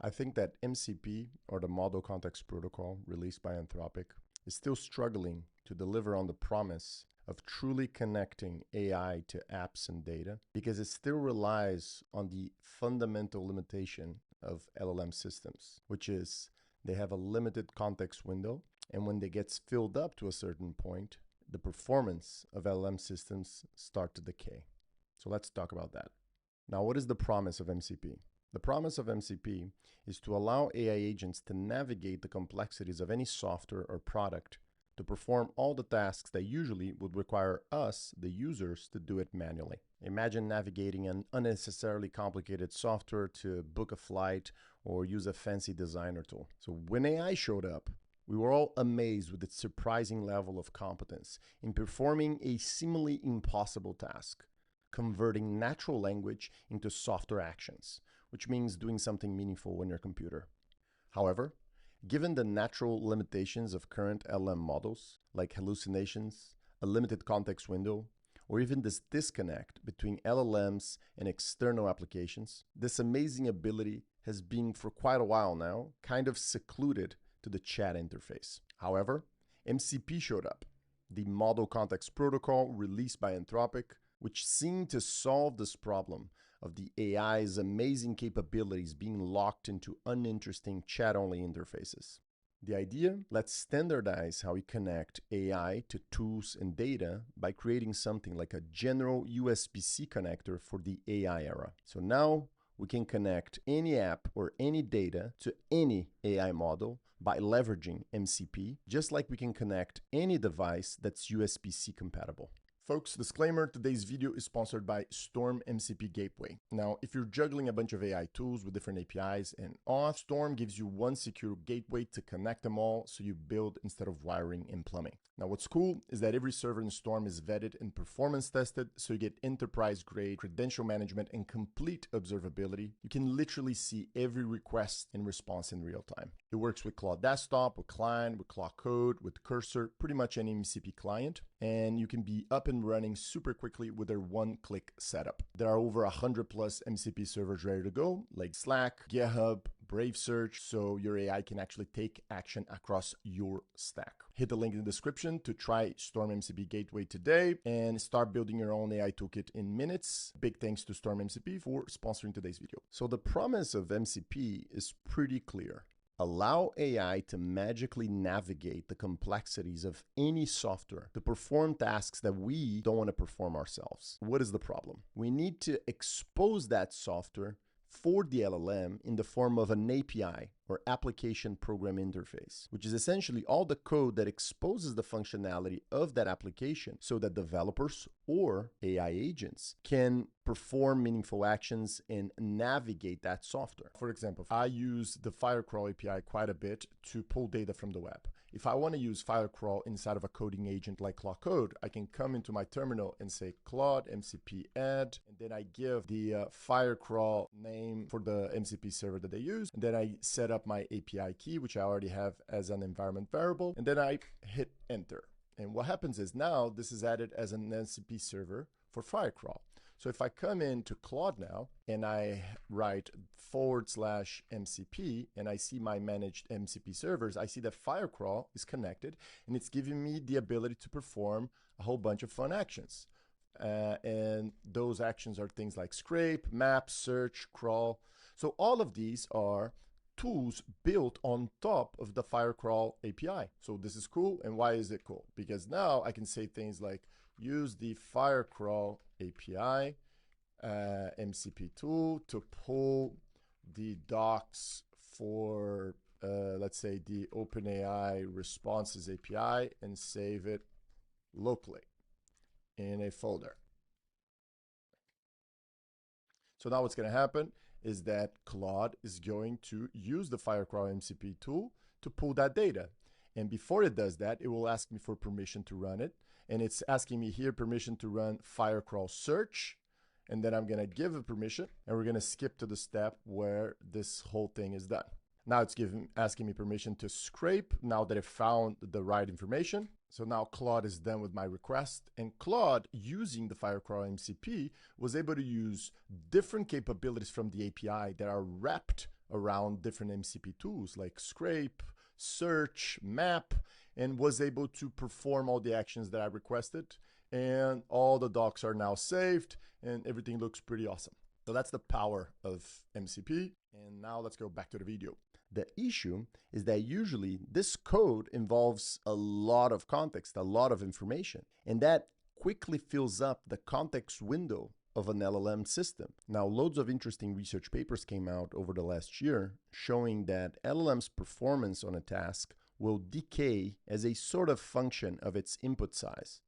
I think that MCP, or the Model Context Protocol released by Anthropic, is still struggling to deliver on the promise of truly connecting AI to apps and data, because it still relies on the fundamental limitation of LLM systems, which is they have a limited context window, and when they get filled up to a certain point, the performance of LLM systems start to decay. So let's talk about that. Now, what is the promise of MCP? The promise of MCP is to allow AI agents to navigate the complexities of any software or product to perform all the tasks that usually would require us, the users, to do it manually. Imagine navigating an unnecessarily complicated software to book a flight or use a fancy designer tool. So when AI showed up, we were all amazed with its surprising level of competence in performing a seemingly impossible task, converting natural language into software actions, which means doing something meaningful on your computer. However, given the natural limitations of current LLM models, like hallucinations, a limited context window, or even this disconnect between LLMs and external applications, this amazing ability has been for quite a while now kind of secluded to the chat interface. However, MCP showed up, the Model Context Protocol released by Anthropic, which seemed to solve this problem of the AI's amazing capabilities being locked into uninteresting chat-only interfaces. The idea: let's standardize how we connect AI to tools and data by creating something like a general USB-C connector for the AI era. So now we can connect any app or any data to any AI model by leveraging MCP, just like we can connect any device that's USB-C compatible. Folks, disclaimer, today's video is sponsored by Storm MCP Gateway. Now, if you're juggling a bunch of AI tools with different APIs and auth, Storm gives you one secure gateway to connect them all so you build instead of wiring and plumbing. Now, what's cool is that every server in Storm is vetted and performance tested, so you get enterprise-grade credential management and complete observability. You can literally see every request and response in real time. It works with Claude Desktop, with Client, with Claude Code, with Cursor, pretty much any MCP client, and you can be up and running super quickly with their one-click setup. There are over 100 plus MCP servers ready to go, like Slack, GitHub, Brave Search, so your AI can actually take action across your stack. Hit the link in the description to try Storm MCP Gateway today and start building your own AI toolkit in minutes. Big thanks to Storm MCP for sponsoring today's video. So the promise of MCP is pretty clear. Allow AI to magically navigate the complexities of any software to perform tasks that we don't want to perform ourselves. What is the problem? We need to expose that software for the LLM in the form of an API, or application program interface, which is essentially all the code that exposes the functionality of that application so that developers or AI agents can perform meaningful actions and navigate that software. For example, I use the Firecrawl API quite a bit to pull data from the web. If I want to use Firecrawl inside of a coding agent like Claude Code, I can come into my terminal and say Claude MCP add, and then I give the Firecrawl name for the MCP server that they use, and then I set up my API key, which I already have as an environment variable, and then I hit enter. And what happens is now this is added as an MCP server for Firecrawl. So if I come into Claude now and I write /MCP and I see my managed MCP servers, I see that Firecrawl is connected and it's giving me the ability to perform a whole bunch of fun actions. And those actions are things like scrape, map, search, crawl. So all of these are tools built on top of the Firecrawl API. So this is cool. And why is it cool? Because now I can say things like use the Firecrawl API MCP tool to pull the docs for, let's say, the OpenAI responses API and save it locally in a folder. So now what's going to happen is that Claude is going to use the Firecrawl MCP tool to pull that data. And before it does that, it will ask me for permission to run it. And it's asking me here permission to run Firecrawl search. And then I'm going to give a permission, and we're going to skip to the step where this whole thing is done. Now it's asking me permission to scrape now that I found the right information. So now Claude is done with my request, and Claude, using the Firecrawl MCP, was able to use different capabilities from the API that are wrapped around different MCP tools like scrape, search, map, and was able to perform all the actions that I requested. And all the docs are now saved and everything looks pretty awesome. So that's the power of MCP. And now let's go back to the video. The issue is that usually this code involves a lot of context, a lot of information, and that quickly fills up the context window of an LLM system. Now, loads of interesting research papers came out over the last year showing that LLM's performance on a task will decay as a sort of function of its input size,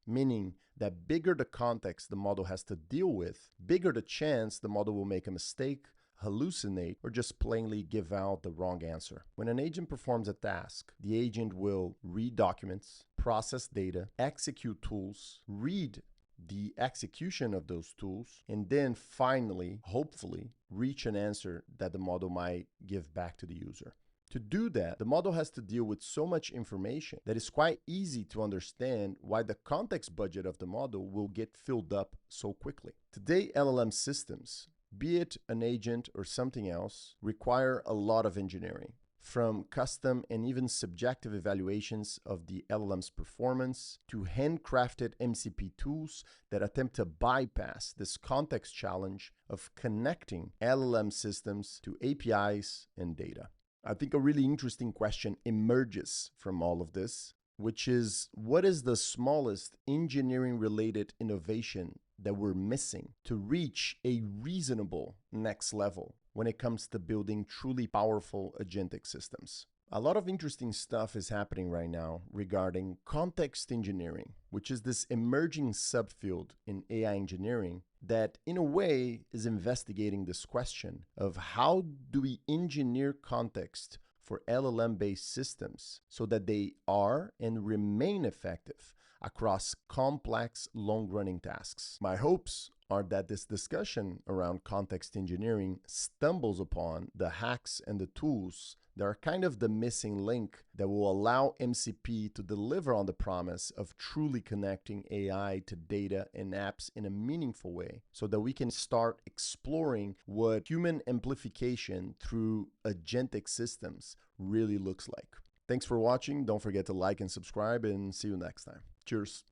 meaning that bigger the context the model has to deal with, bigger the chance the model will make a mistake, hallucinate, or just plainly give out the wrong answer. When an agent performs a task, the agent will read documents, process data, execute tools, read the execution of those tools, and then finally, hopefully, reach an answer that the model might give back to the user. To do that, the model has to deal with so much information that it's quite easy to understand why the context budget of the model will get filled up so quickly. Today, LLM systems, be it an agent or something else, require a lot of engineering, from custom and even subjective evaluations of the LLM's performance to handcrafted MCP tools that attempt to bypass this context challenge of connecting LLM systems to APIs and data. I think a really interesting question emerges from all of this, which is, what is the smallest engineering-related innovation that we're missing to reach a reasonable next level when it comes to building truly powerful agentic systems? A lot of interesting stuff is happening right now regarding context engineering, which is this emerging subfield in AI engineering that, in a way, is investigating this question of how do we engineer context for LLM-based systems so that they are and remain effective across complex, long-running tasks. My hopes are that this discussion around context engineering stumbles upon the hacks and the tools that are kind of the missing link that will allow MCP to deliver on the promise of truly connecting AI to data and apps in a meaningful way, so that we can start exploring what human amplification through agentic systems really looks like. Thanks for watching. Don't forget to like and subscribe, and see you next time. Cheers.